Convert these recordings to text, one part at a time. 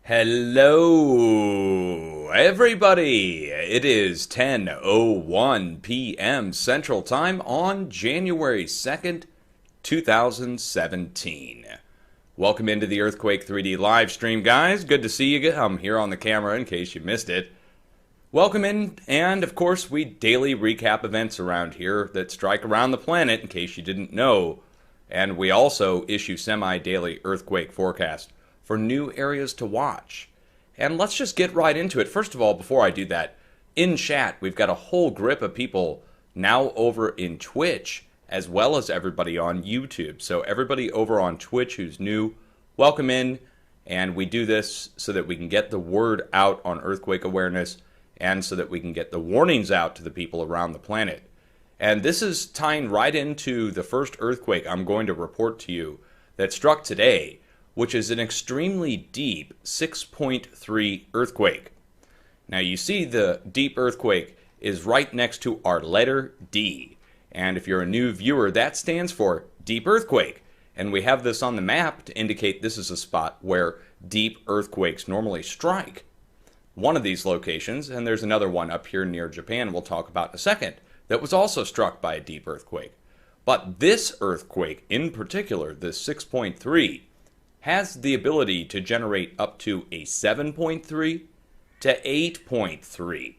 Hello, everybody. It is 10:01 p.m. Central Time on January 2nd, 2017. Welcome into the Earthquake 3D live stream, guys. Good to see you. I'm here on the camera in case you missed it. Welcome in, and of course, we daily recap events around here that strike around the planet in case you didn't know. And we also issue semi-daily earthquake forecast for new areas to watch. And let's just get right into it. First of all, before I do that, in chat, we've got a whole grip of people now over in Twitch, as well as everybody on YouTube. So everybody over on Twitch who's new, welcome in. And we do this so that we can get the word out on earthquake awareness and so that we can get the warnings out to the people around the planet. And this is tying right into the first earthquake I'm going to report to you that struck today, which is an extremely deep 6.3 earthquake. Now you see the deep earthquake is right next to our letter D. And if you're a new viewer, that stands for deep earthquake. And we have this on the map to indicate this is a spot where deep earthquakes normally strike. One of these locations, and there's another one up here near Japan we'll talk about in a second, that was also struck by a deep earthquake. But this earthquake in particular, this 6.3, has the ability to generate up to a 7.3 to 8.3.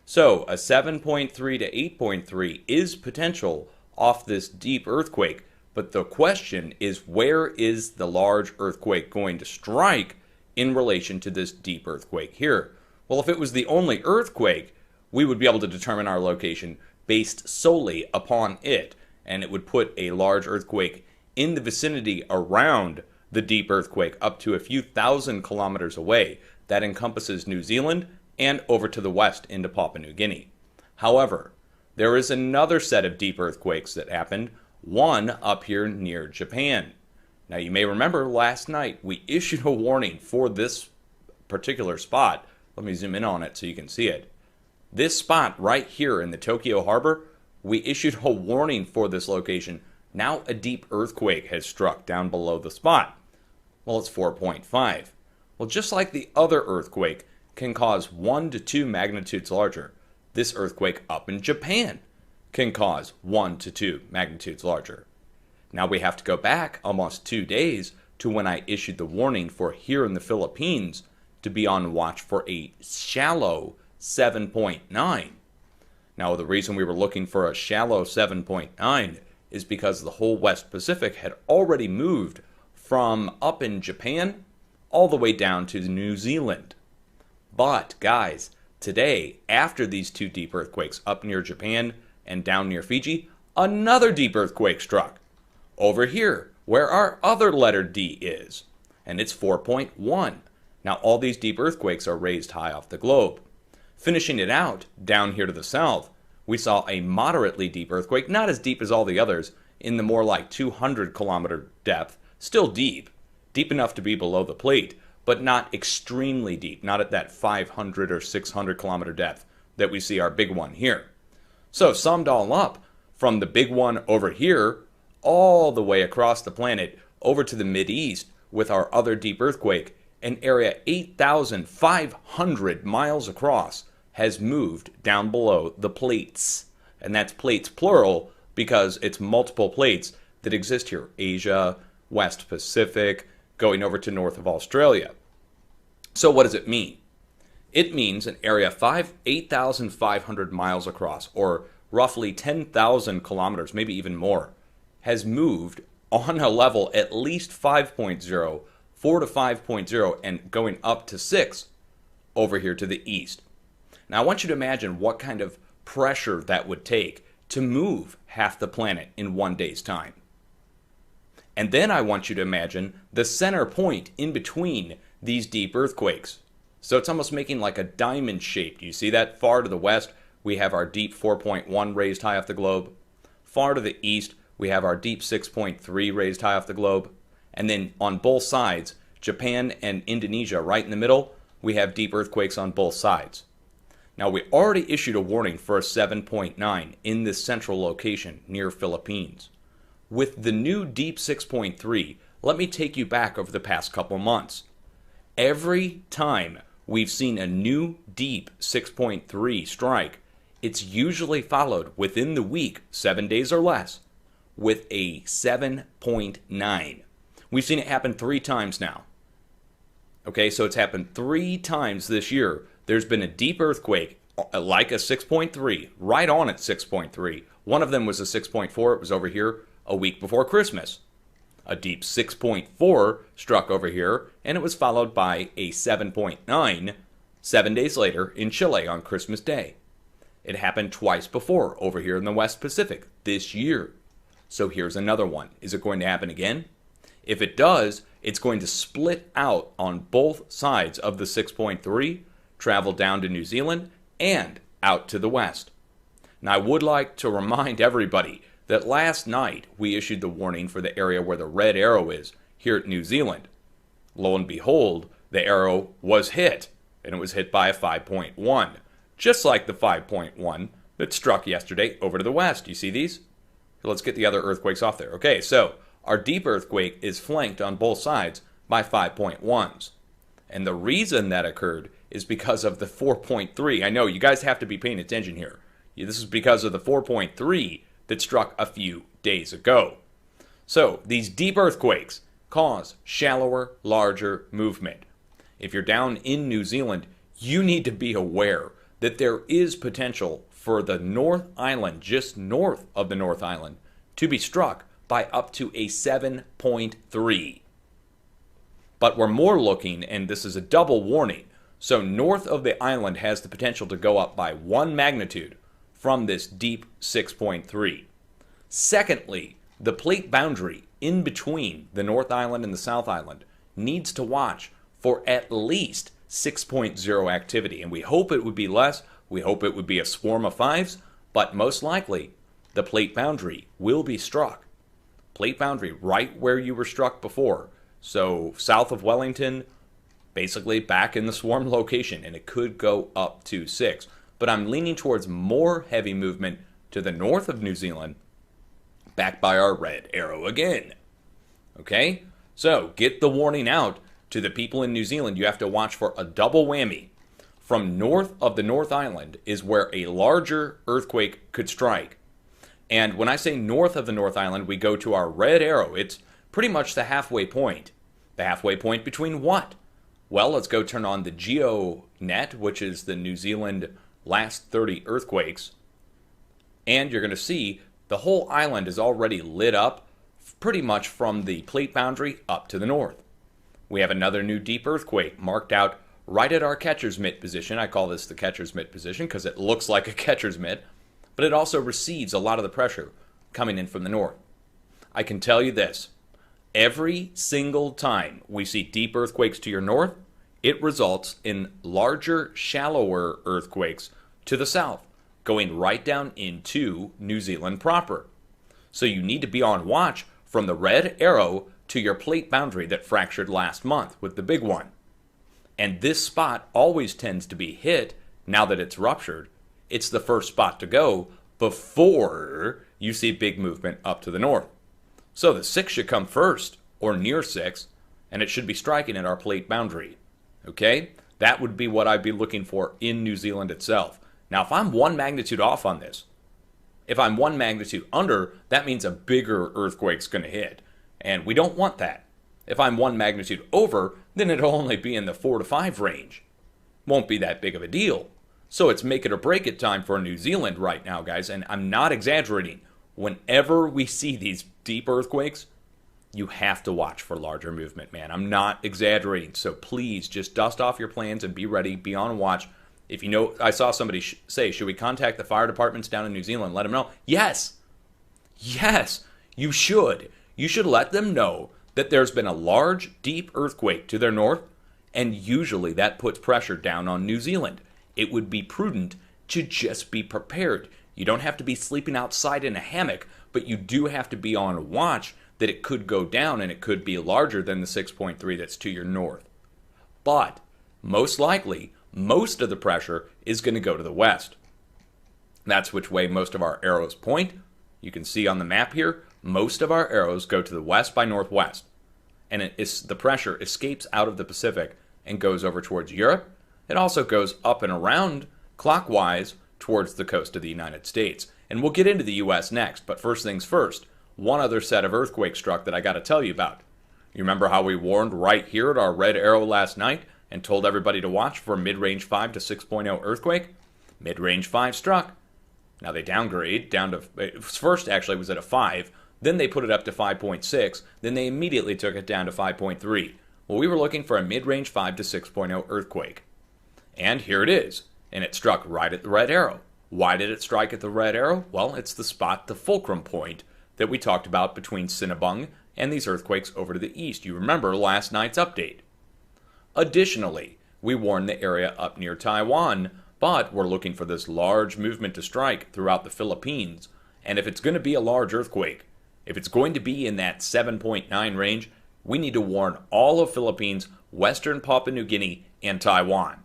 So a 7.3 to 8.3 is potential off this deep earthquake, but the question is, where is the large earthquake going to strike in relation to this deep earthquake here? Well, if it was the only earthquake, we would be able to determine our location based solely upon it, and it would put a large earthquake in the vicinity around the deep earthquake up to a few thousand kilometers away. That encompasses New Zealand and over to the west into Papua New Guinea. However, there is another set of deep earthquakes that happened, one up here near Japan. Now you may remember last night we issued a warning for this particular spot. Let me zoom in on it so you can see it. This spot right here in the Tokyo harbor, we issued a warning for this location. Now a deep earthquake has struck down below the spot. Well, it's 4.5. Well, just like the other earthquake can cause 1 to 2 magnitudes larger, this earthquake up in Japan can cause 1 to 2 magnitudes larger. Now we have to go back almost 2 days to when I issued the warning for here in the Philippines to be on watch for a shallow 7.9. Now, the reason we were looking for a shallow 7.9 is because the whole West Pacific had already moved from up in Japan all the way down to New Zealand. But, guys, today, after these two deep earthquakes up near Japan and down near Fiji, another deep earthquake struck over here where our other letter D is, and it's 4.1. Now, all these deep earthquakes are raised high off the globe. Finishing it out, down here to the south, we saw a moderately deep earthquake, not as deep as all the others, in the more like 200 kilometer depth. Still deep, deep enough to be below the plate, but not extremely deep, not at that 500 or 600 kilometer depth that we see our big one here. So summed all up, from the big one over here, all the way across the planet, over to the Mideast with our other deep earthquake, an area 8,500 miles across has moved down below the plates. And that's plates plural because it's multiple plates that exist here. Asia, West Pacific, going over to north of Australia. So what does it mean? It means an area 8,500 miles across, or roughly 10,000 kilometers, maybe even more, has moved on a level at least 5.0, 4 to 5.0, and going up to 6 over here to the east. Now I want you to imagine what kind of pressure that would take to move half the planet in 1 day's time. And then I want you to imagine the center point in between these deep earthquakes. So it's almost making like a diamond shape. Do you see that? Far to the west, we have our deep 4.1 raised high off the globe. Far to the east, we have our deep 6.3 raised high off the globe. And then on both sides, Japan and Indonesia right in the middle, we have deep earthquakes on both sides. Now, we already issued a warning for a 7.9 in this central location near Philippines. With the new deep 6.3, let me take you back over the past couple months. Every time we've seen a new deep 6.3 strike, it's usually followed within the week, 7 days or less, with a 7.9. We've seen it happen 3 times now. Okay, so it's happened 3 times this year. There's been a deep earthquake like a 6.3, right on at 6.3. One of them was a 6.4. It was over here a week before Christmas. A deep 6.4 struck over here, and it was followed by a 7.9 7 days later in Chile on Christmas Day. It happened twice before over here in the West Pacific this year. So here's another one. Is it going to happen again? If it does, it's going to split out on both sides of the 6.3, travel down to New Zealand, and out to the west. Now, I would like to remind everybody that last night we issued the warning for the area where the red arrow is here at New Zealand. Lo and behold, the arrow was hit, and it was hit by a 5.1, just like the 5.1 that struck yesterday over to the west. You see these? Let's get the other earthquakes off there. Okay, so our deep earthquake is flanked on both sides by 5.1s. And the reason that occurred is because of the 4.3. I know, you guys have to be paying attention here. This is because of the 4.3 that struck a few days ago. So, these deep earthquakes cause shallower, larger movement. If you're down in New Zealand, you need to be aware that there is potential for the North Island, just north of the North Island, to be struck by up to a 7.3. But we're more looking, and this is a double warning, so north of the island has the potential to go up by 1 magnitude from this deep 6.3. Secondly, the plate boundary in between the North Island and the South Island needs to watch for at least 6.0 activity. And we hope it would be less. We hope it would be a swarm of 5s. But most likely, the plate boundary will be struck. Plate boundary right where you were struck before. So south of Wellington, basically back in the swarm location. And it could go up to 6. But I'm leaning towards more heavy movement to the north of New Zealand, back by our red arrow again. Okay? So, get the warning out to the people in New Zealand. You have to watch for a double whammy. From north of the North Island is where a larger earthquake could strike. And when I say north of the North Island, we go to our red arrow. It's pretty much the halfway point. The halfway point between what? Well, let's go turn on the GeoNet, which is the New Zealand last 30 earthquakes. And you're going to see the whole island is already lit up pretty much from the plate boundary up to the north. We have another new deep earthquake marked out right at our catcher's mitt position. I call this the catcher's mitt position because it looks like a catcher's mitt, but it also receives a lot of the pressure coming in from the north. I can tell you this, every single time we see deep earthquakes to your north, it results in larger, shallower earthquakes to the south, going right down into New Zealand proper. So you need to be on watch from the red arrow to your plate boundary that fractured last month with the big one. And this spot always tends to be hit now that it's ruptured. It's the first spot to go before you see big movement up to the north. So the 6 should come first, or near 6, and it should be striking at our plate boundary. Okay? That would be what I'd be looking for in New Zealand itself. Now, if I'm 1 magnitude off on this, if I'm 1 magnitude under, that means a bigger earthquake's going to hit. And we don't want that. If I'm 1 magnitude over, then it'll only be in the 4 to 5 range. Won't be that big of a deal. So it's make it or break it time for New Zealand right now, guys. And I'm not exaggerating. Whenever we see these deep earthquakes, you have to watch for larger movement, man. I'm not exaggerating. So please just dust off your plans and be ready, be on watch. If you know, I saw somebody say, should we contact the fire departments down in New Zealand? Let them know. Yes. Yes, you should. You should let them know that there's been a large, deep earthquake to their north, and usually that puts pressure down on New Zealand. It would be prudent to just be prepared. You don't have to be sleeping outside in a hammock, but you do have to be on watch that it could go down and it could be larger than the 6.3 that's to your north. But most likely, most of the pressure is going to go to the west. That's which way most of our arrows point. You can see on the map here, most of our arrows go to the west by northwest. And the pressure escapes out of the Pacific and goes over towards Europe. It also goes up and around clockwise towards the coast of the United States. And we'll get into the U.S. next, but first things first, one other set of earthquakes struck that I got to tell you about. You remember how we warned right here at our red arrow last night and told everybody to watch for a mid-range 5 to 6.0 earthquake? Mid-range 5 struck. Now they downgrade down to, first actually was at a 5, then they put it up to 5.6, then they immediately took it down to 5.3. Well, we were looking for a mid-range 5 to 6.0 earthquake. And here it is, and it struck right at the red arrow. Why did it strike at the red arrow? Well, it's the spot, the fulcrum point, that we talked about between Cinnabung and these earthquakes over to the east. You remember last night's update. Additionally, we warned the area up near Taiwan, but we're looking for this large movement to strike throughout the Philippines. And if it's going to be a large earthquake, if it's going to be in that 7.9 range, we need to warn all of Philippines, Western Papua New Guinea, and Taiwan.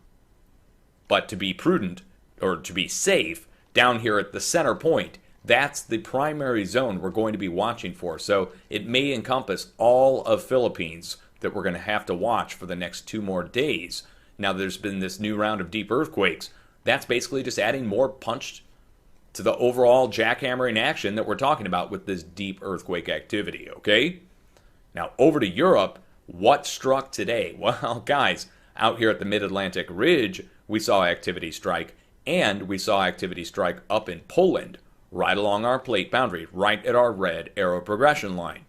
But to be prudent, or to be safe, down here at the center point, that's the primary zone we're going to be watching for. So it may encompass all of Philippines that we're going to have to watch for the next 2 more days. Now there's been this new round of deep earthquakes. That's basically just adding more punch to the overall jackhammering action that we're talking about with this deep earthquake activity, okay? Now over to Europe, what struck today? Well, guys, out here at the Mid-Atlantic Ridge, we saw activity strike, and we saw activity strike up in Poland, right along our plate boundary, right at our red arrow progression line.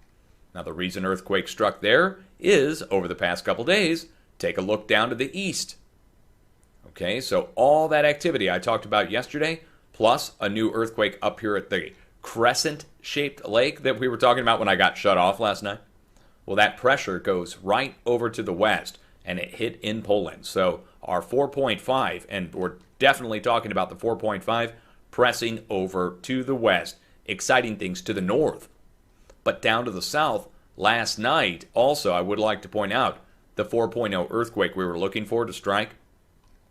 Now the reason earthquake struck there is, over the past couple days, take a look down to the east. Okay, so all that activity I talked about yesterday, plus a new earthquake up here at the crescent-shaped lake that we were talking about when I got shut off last night. Well, that pressure goes right over to the west, and it hit in Poland. So our 4.5, and we're definitely talking about the 4.5, pressing over to the west, exciting things to the north. But down to the south, last night, also I would like to point out, the 4.0 earthquake we were looking for to strike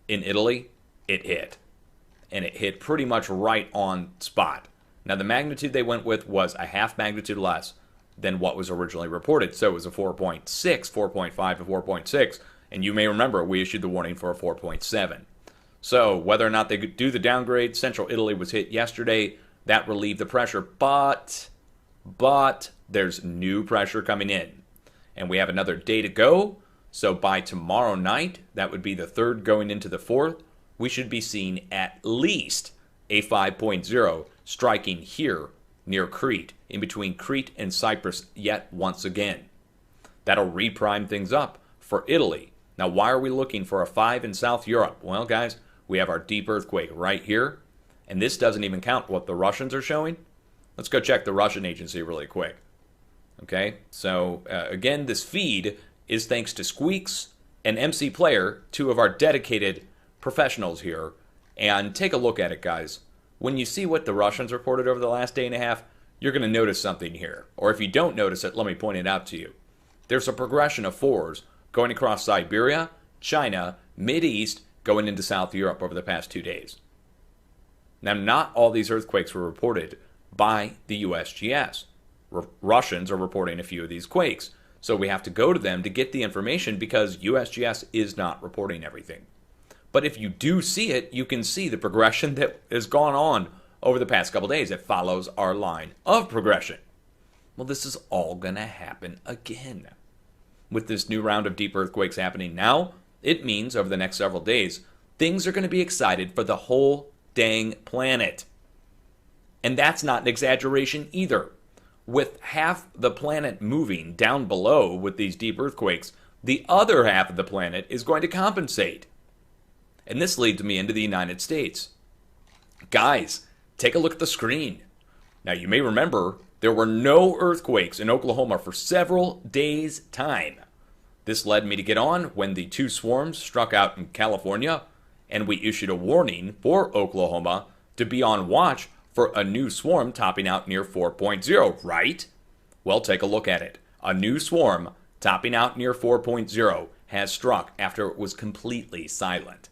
in Italy, it hit. And it hit pretty much right on spot. Now the magnitude they went with was a half magnitude less than what was originally reported. So it was a 4.6, 4.5 to 4.6. And you may remember we issued the warning for a 4.7. So whether or not they could do the downgrade, Central Italy was hit yesterday. That relieved the pressure, but there's new pressure coming in. And we have another day to go. So by tomorrow night, that would be the 3rd going into the 4th, we should be seeing at least a 5.0 striking here near Crete, in between Crete and Cyprus yet once again. That'll reprime things up for Italy. Now, why are we looking for a 5 in South Europe? Well, guys, we have our deep earthquake right here, and this doesn't even count what the Russians are showing. Let's go check the Russian agency really quick. Okay, so again, this feed is thanks to Squeaks and MC Player, 2 of our dedicated professionals here. And take a look at it, guys. When you see what the Russians reported over the last day and a half, you're going to notice something here. Or if you don't notice it, let me point it out to you. There's a progression of 4s going across Siberia, China, Mideast, going into South Europe over the past 2 days. Now, not all these earthquakes were reported by the USGS. Russians are reporting a few of these quakes. So we have to go to them to get the information because USGS is not reporting everything. But if you do see it, you can see the progression that has gone on over the past couple days. It follows our line of progression. Well, this is all going to happen again. With this new round of deep earthquakes happening now, it means over the next several days, things are going to be excited for the whole dang planet. And that's not an exaggeration either. With half the planet moving down below with these deep earthquakes, the other half of the planet is going to compensate. And this leads me into the United States. Guys, take a look at the screen. Now, you may remember there were no earthquakes in Oklahoma for several days' time. This led me to get on when the 2 swarms struck out in California, and we issued a warning for Oklahoma to be on watch for a new swarm topping out near 4.0, right? Well, take a look at it. A new swarm topping out near 4.0 has struck after it was completely silent.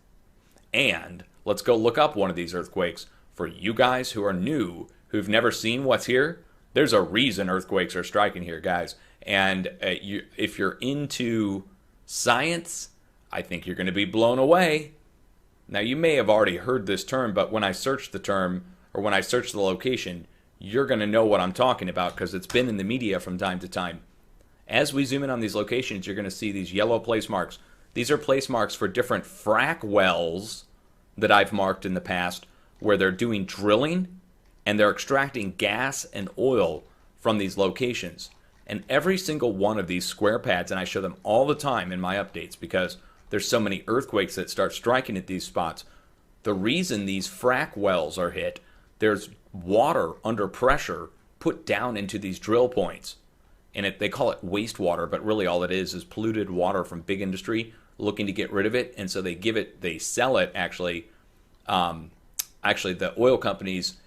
And let's go look up one of these earthquakes. For you guys who are new, who've never seen what's here, there's a reason earthquakes are striking here, guys. And if you're into science, I think you're going to be blown away. Now, you may have already heard this term, but when I search the term, or when I search the location, you're going to know what I'm talking about because it's been in the media from time to time. As we zoom in on these locations, you're going to see these yellow place marks. These are place marks for different frac wells that I've marked in the past where they're doing drilling and they're extracting gas and oil from these locations. And every single one of these square pads, and I show them all the time in my updates because there's so many earthquakes that start striking at these spots. The reason these frac wells are hit, there's water under pressure put down into these drill points. And they call it wastewater, but really all it is polluted water from big industry looking to get rid of it. And so they sell it actually. Actually, the oil companies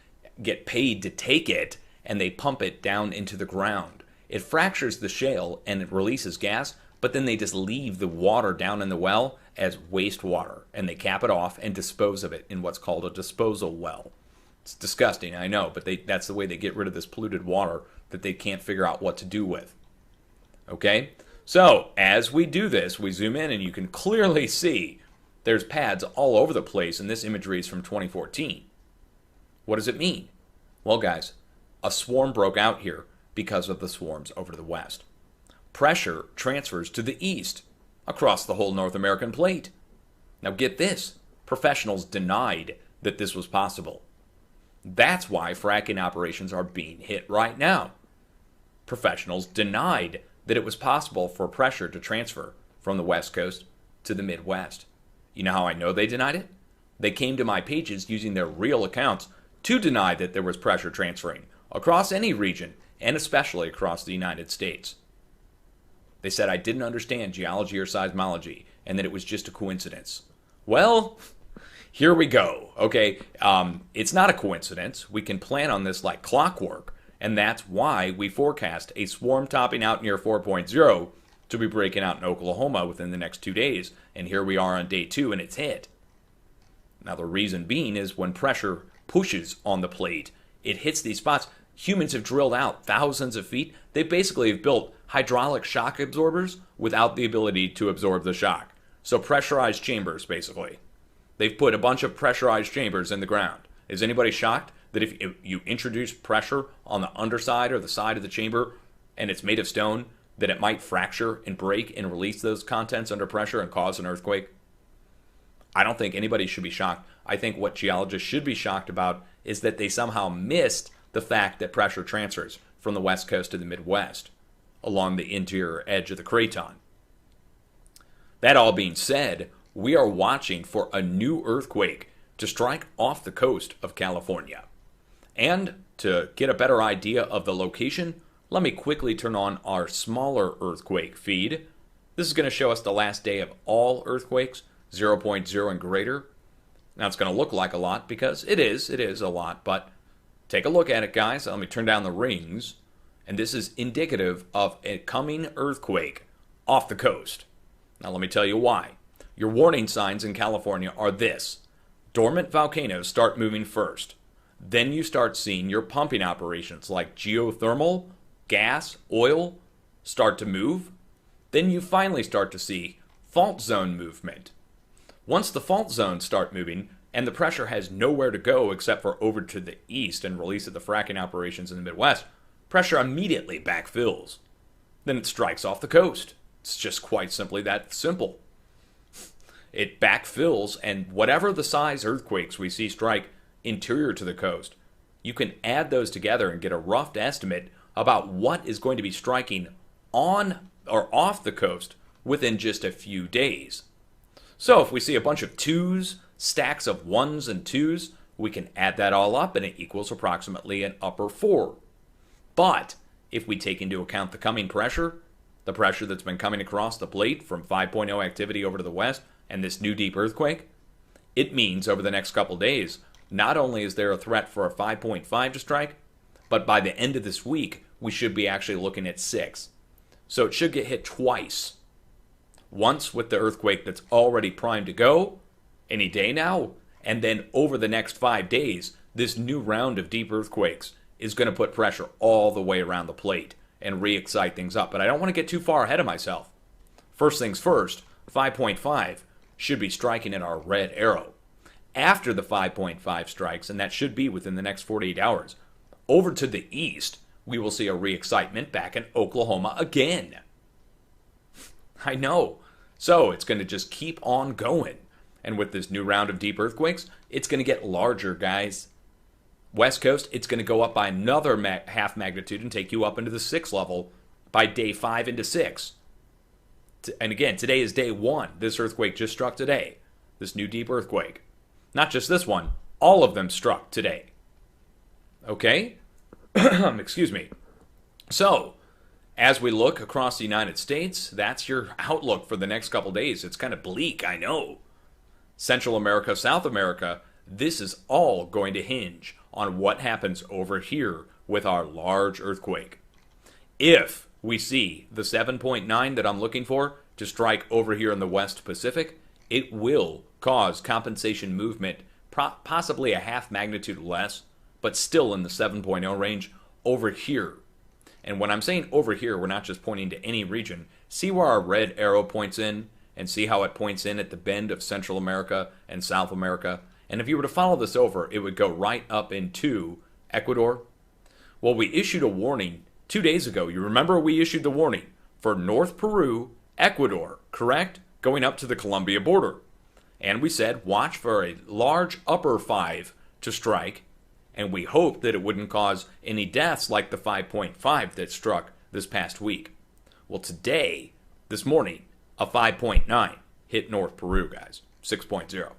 get paid to take it and they pump it down into the ground. It fractures the shale and it releases gas, but then they just leave the water down in the well as wastewater, and they cap it off and dispose of it in what's called a disposal well. It's disgusting, I know, but that's the way they get rid of this polluted water that they can't figure out what to do with. Okay? So, as we do this, we zoom in and you can clearly see there's pads all over the place, and this imagery is from 2014. What does it mean? Well, guys, a swarm broke out here because of the swarms over to the west. Pressure transfers to the east across the whole North American plate. Now get this, professionals denied that this was possible. That's why fracking operations are being hit right now. Professionals denied that it was possible for pressure to transfer from the West Coast to the Midwest. You know how I know they denied it? They came to my pages using their real accounts to deny that there was pressure transferring across any region, and especially across the United States. They said I didn't understand geology or seismology, and that it was just a coincidence. Well, here we go. Okay, it's not a coincidence. We can plan on this like clockwork, and that's why we forecast a swarm topping out near 4.0 to be breaking out in Oklahoma within the next 2 days, and here we are on day 2, and it's hit. Now, the reason being is when pressure pushes on the plate, it hits these spots. Humans have drilled out thousands of feet. They basically have built hydraulic shock absorbers without the ability to absorb the shock. So pressurized chambers, basically. They've put a bunch of pressurized chambers in the ground. Is anybody shocked that if you introduce pressure on the underside or the side of the chamber and it's made of stone, that it might fracture and break and release those contents under pressure and cause an earthquake? I don't think anybody should be shocked. I think what geologists should be shocked about is that they somehow missed the fact that pressure transfers from the West Coast to the Midwest along the interior edge of the craton. That all being said, we are watching for a new earthquake to strike off the coast of California. And to get a better idea of the location, let me quickly turn on our smaller earthquake feed. This is going to show us the last day of all earthquakes, 0.0 and greater. Now it's going to look like a lot because it is a lot, but take a look at it, guys. Let me turn down the rings. And this is indicative of a coming earthquake off the coast. Now let me tell you why. Your warning signs in California are this. Dormant volcanoes start moving first. Then you start seeing your pumping operations like geothermal, gas, oil start to move. Then you finally start to see fault zone movement. Once the fault zones start moving and the pressure has nowhere to go except for over to the east and release of the fracking operations in the Midwest, pressure immediately backfills. Then it strikes off the coast. It's just quite simply that simple. It backfills, and whatever the size earthquakes we see strike interior to the coast, you can add those together and get a rough estimate about what is going to be striking on or off the coast within just a few days. So if we see a bunch of 2s, stacks of 1s and 2s, we can add that all up and it equals approximately an upper 4. But if we take into account the coming pressure, the pressure that's been coming across the plate from 5.0 activity over to the west and this new deep earthquake, it means over the next couple days, not only is there a threat for a 5.5 to strike, but by the end of this week, we should be actually looking at 6. So it should get hit twice. Once with the earthquake that's already primed to go, any day now, and then over the next 5 days, this new round of deep earthquakes is going to put pressure all the way around the plate and re-excite things up. But I don't want to get too far ahead of myself. First things first, 5.5 should be striking at our red arrow. After the 5.5 strikes, and that should be within the next 48 hours, over to the east, we will see a re-excitement back in Oklahoma again. I know. So it's going to just keep on going. And with this new round of deep earthquakes, it's going to get larger, guys. West Coast, it's going to go up by another half magnitude and take you up into the 6 level by day 5 into 6. And again, today is day 1. This earthquake just struck today. This new deep earthquake. Not just this one. All of them struck today. Okay? Excuse me. So, as we look across the United States, that's your outlook for the next couple days. It's kind of bleak, I know. Central America, South America, this is all going to hinge on what happens over here with our large earthquake. If we see the 7.9 that I'm looking for to strike over here in the West Pacific, it will cause compensation movement, possibly a half magnitude less, but still in the 7.0 range over here. And when I'm saying over here, we're not just pointing to any region. See where our red arrow points in, and see how it points in at the bend of Central America and South America. And if you were to follow this over, it would go right up into Ecuador. Well, we issued a warning 2 days ago. You remember we issued the warning for North Peru, Ecuador, correct? Going up to the Colombia border. And we said, watch for a large upper 5 to strike, and we hoped that it wouldn't cause any deaths like the 5.5 that struck this past week. Well, today, this morning, a 5.9 hit North Peru, guys. 6.0.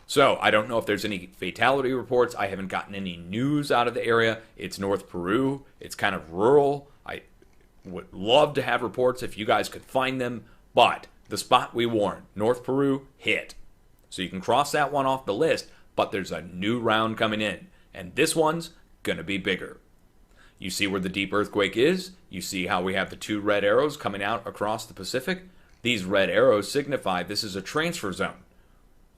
So, I don't know if there's any fatality reports. I haven't gotten any news out of the area. It's North Peru. It's kind of rural. I would love to have reports if you guys could find them. But the spot we warned, North Peru, hit. So you can cross that one off the list, but there's a new round coming in. And this one's going to be bigger. You see where the deep earthquake is. You see how we have the 2 red arrows coming out across the Pacific. These red arrows signify this is a transfer zone.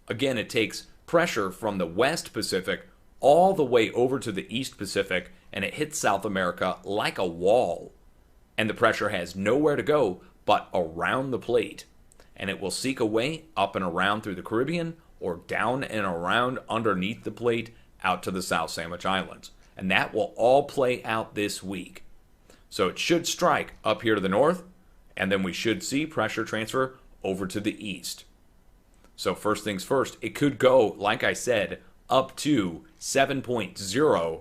Again, it takes pressure from the West Pacific all the way over to the East Pacific, and it hits South America like a wall. And the pressure has nowhere to go but around the plate. And it will seek a way up and around through the Caribbean or down and around underneath the plate out to the South Sandwich Islands. And that will all play out this week. So it should strike up here to the north, and then we should see pressure transfer over to the east. So first things first, it could go, like I said, up to 7.0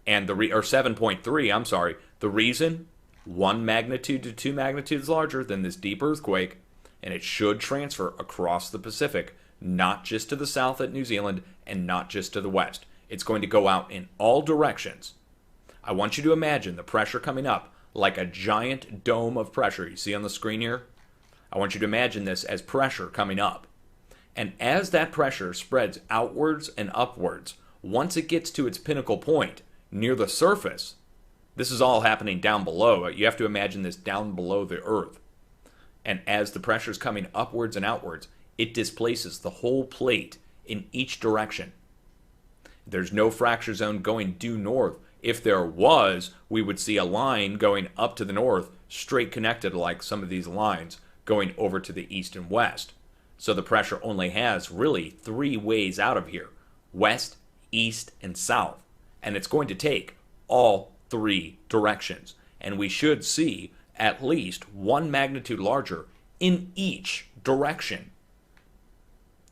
and or 7.3, I'm sorry. The reason, 1 magnitude to 2 magnitudes larger than this deep earthquake, and it should transfer across the Pacific, not just to the south at New Zealand and not just to the west. It's going to go out in all directions. I want you to imagine the pressure coming up like a giant dome of pressure. You see on the screen here? I want you to imagine this as pressure coming up. And as that pressure spreads outwards and upwards, once it gets to its pinnacle point near the surface, this is all happening down below. You have to imagine this down below the earth. And as the pressure is coming upwards and outwards, it displaces the whole plate in each direction. There's no fracture zone going due north. If there was, we would see a line going up to the north, straight connected like some of these lines, going over to the east and west. So the pressure only has really 3 ways out of here: west, east, and south. And it's going to take all 3 directions. And we should see at least 1 magnitude larger in each direction.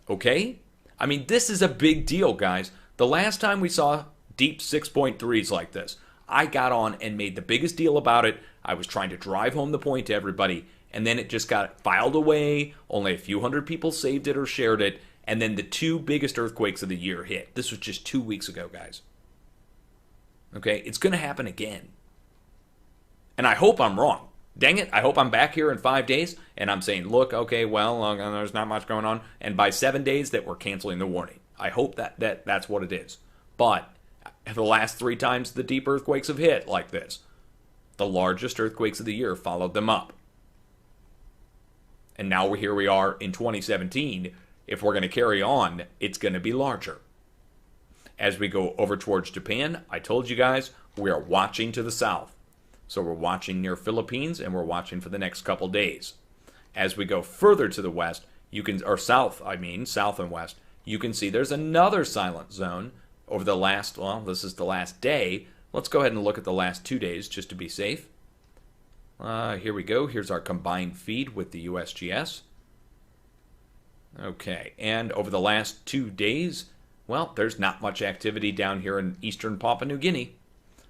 Okay? I mean, this is a big deal, guys. The last time we saw deep 6.3s like this, I got on and made the biggest deal about it. I was trying to drive home the point to everybody, and then it just got filed away. Only a few hundred people saved it or shared it, and then the 2 biggest earthquakes of the year hit. This was just 2 weeks ago, guys. Okay? It's going to happen again. And I hope I'm wrong. Dang it, I hope I'm back here in 5 days, and I'm saying, look, okay, well, there's not much going on, and by 7 days that we're canceling the warning. I hope that's what it is. But the last 3 times the deep earthquakes have hit like this, the largest earthquakes of the year followed them up. And now here we are in 2017. If we're going to carry on, it's going to be larger. As we go over towards Japan, I told you guys, we are watching to the south. So we're watching near Philippines, and we're watching for the next couple days. As we go further to the west, you can, or south, I mean, south and west, you can see there's another silent zone over the last, well, this is the last day. Let's go ahead and look at the last 2 days just to be safe. Here we go. Here's our combined feed with the USGS. Okay, and over the last 2 days, well, there's not much activity down here in eastern Papua New Guinea,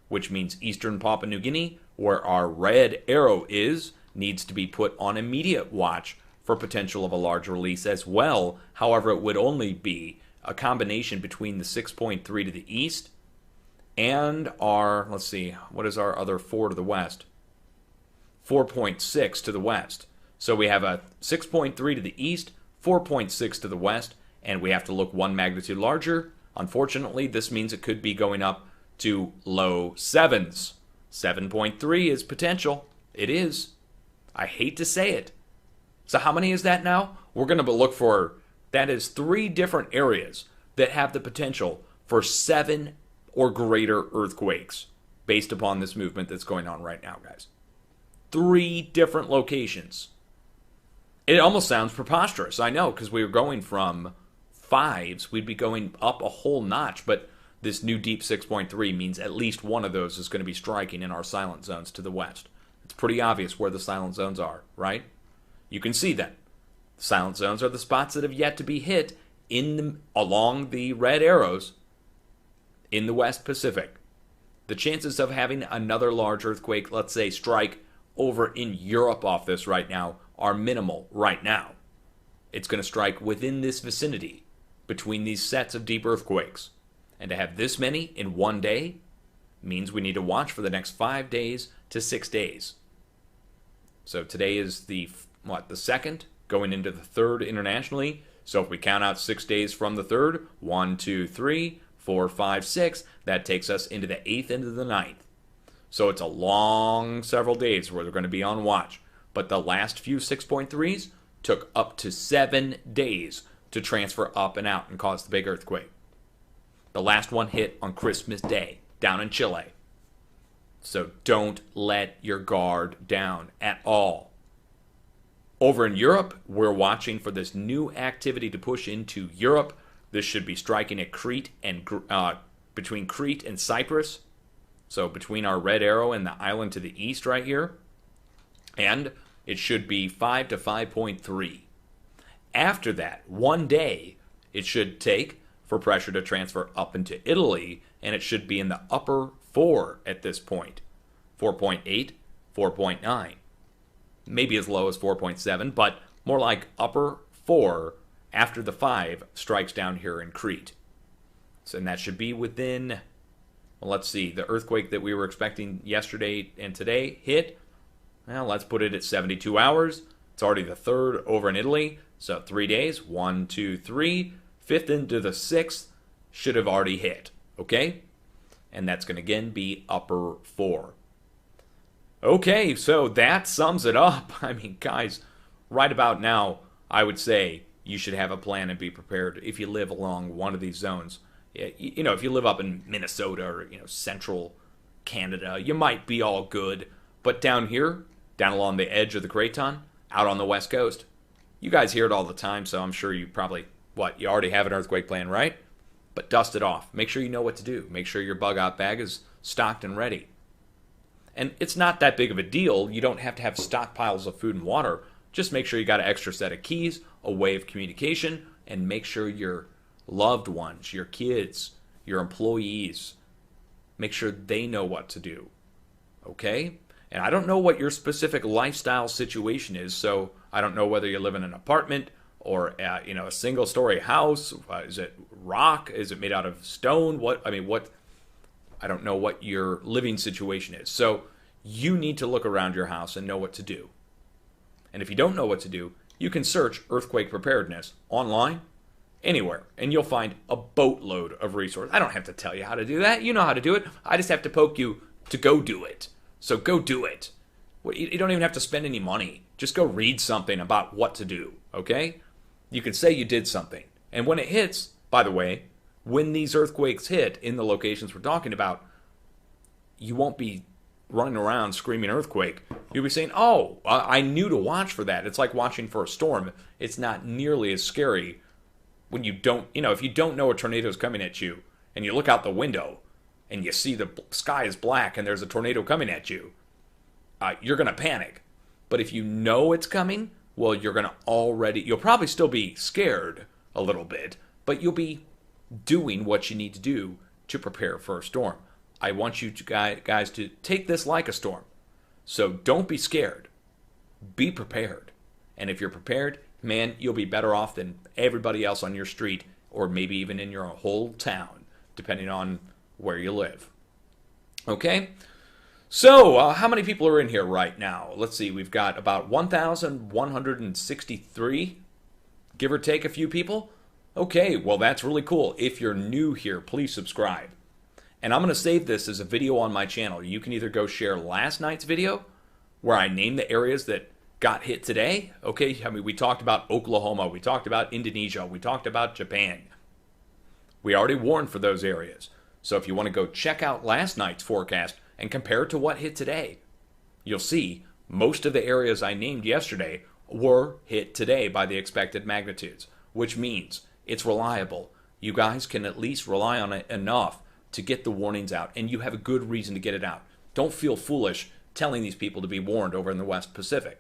which means eastern Papua New Guinea, where our red arrow is, needs to be put on immediate watch for potential of a large release as well. However, it would only be a combination between the 6.3 to the east and our, let's see, what is our other 4 to the west? 4.6 to the west. So we have a 6.3 to the east, 4.6 to the west, and we have to look 1 magnitude larger. Unfortunately, this means it could be going up to low 7s. 7.3 is potential. It is. I hate to say it. So how many is that now? We're going to look for, that is 3 different areas that have the potential for 7 or greater earthquakes based upon this movement that's going on right now, guys. 3 different locations. It almost sounds preposterous, I know, because we were going from 5s, we'd be going up a whole notch, but this new deep 6.3 means at least one of those is going to be striking in our silent zones to the west. It's pretty obvious where the silent zones are, right? You can see them. The silent zones are the spots that have yet to be hit along the red arrows in the West Pacific. The chances of having another large earthquake, let's say, strike over in Europe off this right now are minimal right now. It's going to strike within this vicinity between these sets of deep earthquakes. And to have this many in one day means we need to watch for the next 5 days to 6 days. So today is the 2nd, going into the 3rd internationally. So if we count out 6 days from the 3rd, 1, 2, 3, 4, 5, 6, that takes us into the 8th into the 9th. So it's a long several days where they're going to be on watch. But the last few 6.3s took up to 7 days to transfer up and out and cause the big earthquake. The last one hit on Christmas Day down in Chile. So don't let your guard down at all. Over in Europe, we're watching for this new activity to push into Europe. This should be striking at Crete and between Crete and Cyprus. So between our red arrow and the island to the east right here. And it should be 5 to 5.3. After that, 1 day, it should take for pressure to transfer up into Italy, and it should be in the upper 4 at this point. 4.8, 4.9. Maybe as low as 4.7, but more like upper 4 after the 5 strikes down here in Crete. So, and that should be within, well, let's see, the earthquake that we were expecting yesterday and today hit. Well, let's put it at 72 hours. It's already the 3rd over in Italy. So 3 days, 1, 2, 3. 5th into the 6th should have already hit. Okay? And that's going to again be upper 4. Okay, so that sums it up. I mean, guys, right about now, I would say you should have a plan and be prepared if you live along one of these zones. You know, if you live up in Minnesota or, central Canada, you might be all good. But down here, down along the edge of the Craton, out on the West Coast, you guys hear it all the time, so I'm sure you probably, you already have an earthquake plan, right? But dust it off. Make sure you know what to do. Make sure your bug-out bag is stocked and ready. And it's not that big of a deal. You don't have to have stockpiles of food and water. Just make sure you got an extra set of keys, a way of communication, and make sure your loved ones, your kids, your employees, make sure they know what to do. Okay? And I don't know what your specific lifestyle situation is, so I don't know whether you live in an apartment or a single-story house. Is it rock? Is it made out of stone? I don't know what your living situation is. So you need to look around your house and know what to do. And if you don't know what to do, you can search earthquake preparedness online, anywhere, and you'll find a boatload of resources. I don't have to tell you how to do that. You know how to do it. I just have to poke you to go do it. So go do it. You don't even have to spend any money. Just go read something about what to do, okay? You can say you did something. And when it hits, by the way, when these earthquakes hit in the locations we're talking about, you won't be running around screaming earthquake, you'll be saying, oh, I knew to watch for that. It's like watching for a storm. It's not nearly as scary when you don't, if you don't know a tornado is coming at you and you look out the window and you see the sky is black and there's a tornado coming at you, you're going to panic. But if you know it's coming, well, you'll probably still be scared a little bit, but you'll be doing what you need to do to prepare for a storm. I want you guys to take this like a storm. So don't be scared. Be prepared. And if you're prepared, man, you'll be better off than everybody else on your street or maybe even in your whole town, depending on where you live. Okay? So, how many people are in here right now? Let's see. We've got about 1,163, give or take a few people. Okay, well, that's really cool. If you're new here, please subscribe. And I'm going to save this as a video on my channel. You can either go share last night's video, where I named the areas that got hit today. Okay, I mean, we talked about Oklahoma. We talked about Indonesia. We talked about Japan. We already warned for those areas. So if you want to go check out last night's forecast and compare it to what hit today, you'll see most of the areas I named yesterday were hit today by the expected magnitudes, which means it's reliable. You guys can at least rely on it enough to get the warnings out, and you have a good reason to get it out. Don't feel foolish telling these people to be warned over in the West Pacific.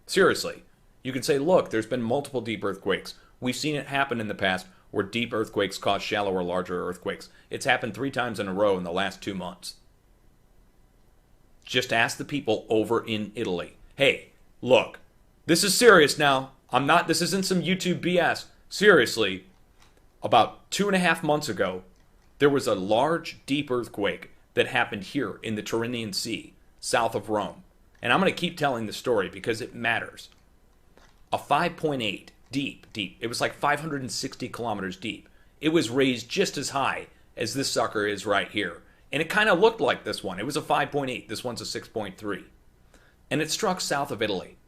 Seriously, you can say, look, there's been multiple deep earthquakes. We've seen it happen in the past where deep earthquakes cause shallow or larger earthquakes. It's happened 3 times in a row in the last 2 months. Just ask the people over in Italy. Hey, look, this is serious now. This isn't some YouTube BS. Seriously, about 2.5 months ago, there was a large, deep earthquake that happened here in the Tyrrhenian Sea, south of Rome. And I'm going to keep telling the story because it matters. A 5.8 deep. It was like 560 kilometers deep. It was raised just as high as this sucker is right here. And it kind of looked like this one. It was a 5.8. This one's a 6.3. And it struck south of Italy.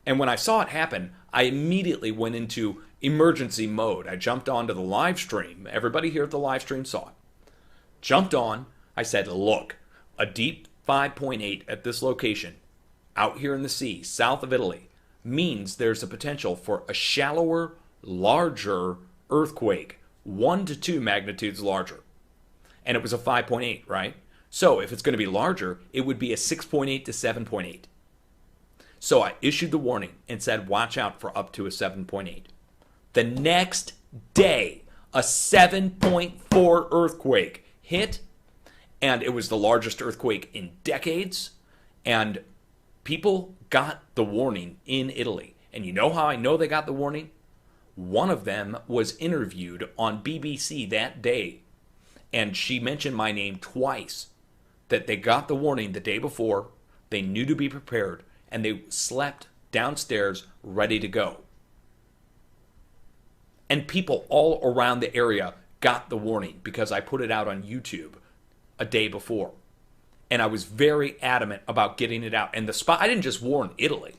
And when I saw it happen, I immediately went into emergency mode. I jumped onto the live stream. Everybody here at the live stream saw it. Jumped on. I said, look, a deep 5.8 at this location, out here in the sea, south of Italy, means there's a potential for a shallower, larger earthquake, 1 to 2 magnitudes larger. And it was a 5.8, right? So if it's going to be larger, it would be a 6.8 to 7.8. So I issued the warning and said, watch out for up to a 7.8. The next day, a 7.4 earthquake hit, and it was the largest earthquake in decades, and people got the warning in Italy. And you know how I know they got the warning? One of them was interviewed on BBC that day, and she mentioned my name twice, that they got the warning the day before, they knew to be prepared, and they slept downstairs ready to go. And people all around the area got the warning because I put it out on YouTube a day before. And I was very adamant about getting it out. And the spot, I didn't just warn Italy.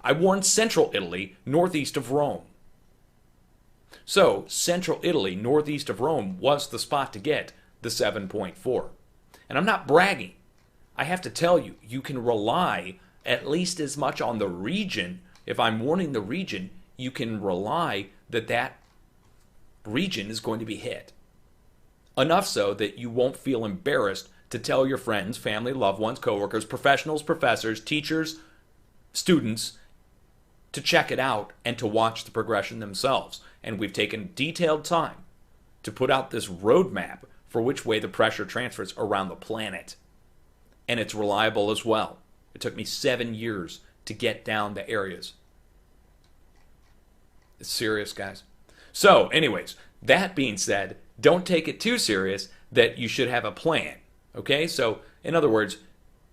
I warned central Italy, northeast of Rome. So, central Italy, northeast of Rome, was the spot to get the 7.4. And I'm not bragging. I have to tell you, you can rely at least as much on the region. If I'm warning the region, you can rely that that region is going to be hit. Enough so that you won't feel embarrassed to tell your friends, family, loved ones, coworkers, professionals, professors, teachers, students to check it out and to watch the progression themselves. And we've taken detailed time to put out this roadmap for which way the pressure transfers around the planet. And it's reliable as well. It took me 7 years to get down the areas. It's serious, guys. So, anyways, that being said, don't take it too serious that you should have a plan. Okay? So, in other words,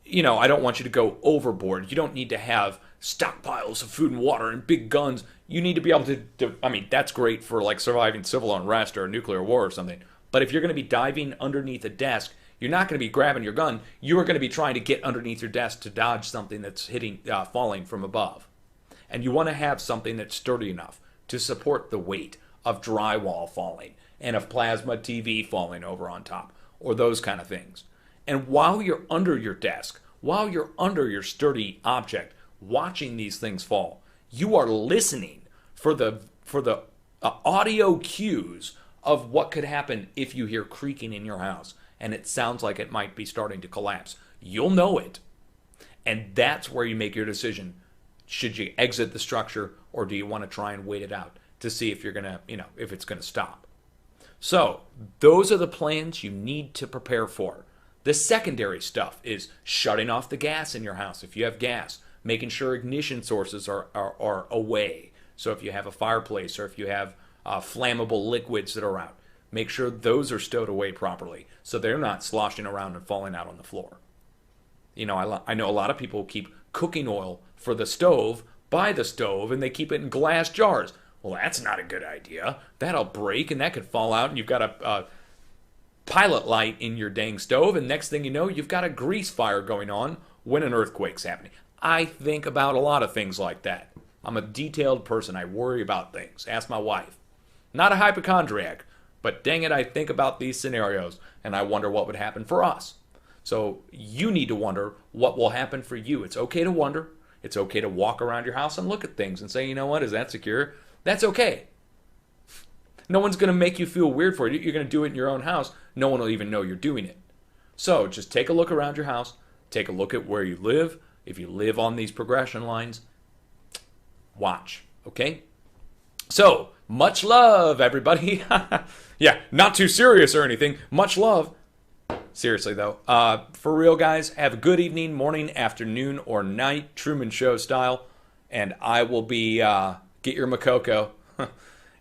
I don't want you to go overboard. You don't need to have stockpiles of food and water and big guns. You need to be able to that's great for like surviving civil unrest or a nuclear war or something. But if you're going to be diving underneath a desk, you're not going to be grabbing your gun. You are going to be trying to get underneath your desk to dodge something that's falling from above. And you want to have something that's sturdy enough to support the weight of drywall falling and of plasma TV falling over on top or those kind of things. And while you're under your desk, while you're under your sturdy object, watching these things fall, you are listening for the audio cues of what could happen if you hear creaking in your house and it sounds like it might be starting to collapse. You'll know it. And that's where you make your decision. Should you exit the structure, or do you want to try and wait it out to see if you're going to, if it's going to stop? So those are the plans you need to prepare for. The secondary stuff is shutting off the gas in your house if you have gas, making sure ignition sources are away. So if you have a fireplace or if you have flammable liquids that are out, make sure those are stowed away properly so they're not sloshing around and falling out on the floor. I know a lot of people keep cooking oil for the stove by the stove and they keep it in glass jars. Well, that's not a good idea. That'll break and that could fall out and you've got a pilot light in your dang stove, and next thing you know, you've got a grease fire going on when an earthquake's happening. I think about a lot of things like that. I'm a detailed person. I worry about things. Ask my wife. Not a hypochondriac, but dang it, I think about these scenarios, and I wonder what would happen for us. So you need to wonder what will happen for you. It's okay to wonder. It's okay to walk around your house and look at things and say, you know what, is that secure? That's okay. No one's going to make you feel weird for it. You're going to do it in your own house. No one will even know you're doing it. So just take a look around your house. Take a look at where you live. If you live on these progression lines, watch, okay? So, much love, everybody. Yeah, not too serious or anything. Much love. Seriously, though. For real, guys, have a good evening, morning, afternoon, or night, Truman Show style. And I will be, get your Makoko.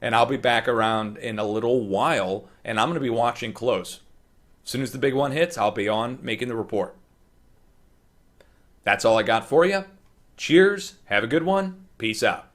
And I'll be back around in a little while, and I'm going to be watching close. As soon as the big one hits, I'll be on making the report. That's all I got for you. Cheers. Have a good one. Peace out.